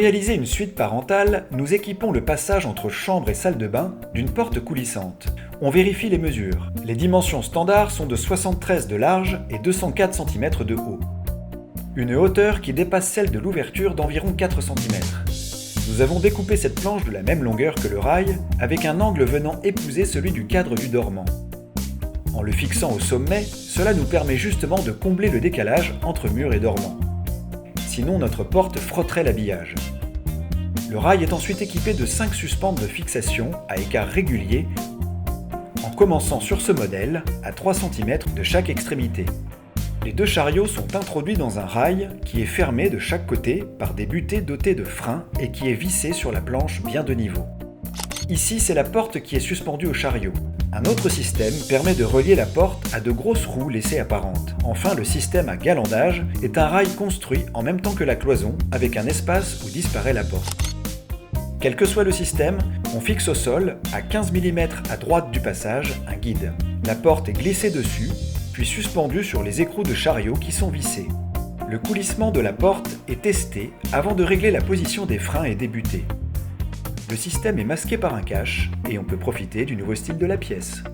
réaliser une suite parentale, nous équipons le passage entre chambre et salle de bain d'une porte coulissante. On vérifie les mesures. Les dimensions standards sont de 73 de large et 204 cm de haut. Une hauteur qui dépasse celle de l'ouverture d'environ 4 cm. Nous avons découpé cette planche de la même longueur que le rail, avec un angle venant épouser celui du cadre du dormant. En le fixant au sommet, cela nous permet justement de combler le décalage entre mur et dormant. Sinon notre porte frotterait l'habillage. Le rail est ensuite équipé de 5 suspentes de fixation à écart régulier, en commençant sur ce modèle à 3 cm de chaque extrémité. Les deux chariots sont introduits dans un rail qui est fermé de chaque côté par des butées dotées de freins et qui est vissé sur la planche bien de niveau. Ici, c'est la porte qui est suspendue au chariot. Un autre système permet de relier la porte à de grosses roues laissées apparentes. Enfin, le système à galandage est un rail construit en même temps que la cloison, avec un espace où disparaît la porte. Quel que soit le système, on fixe au sol, à 15 mm à droite du passage, un guide. La porte est glissée dessus, puis suspendue sur les écrous de chariot qui sont vissés. Le coulissement de la porte est testé avant de régler la position des freins et des butées. Le système est masqué par un cache et on peut profiter du nouveau style de la pièce.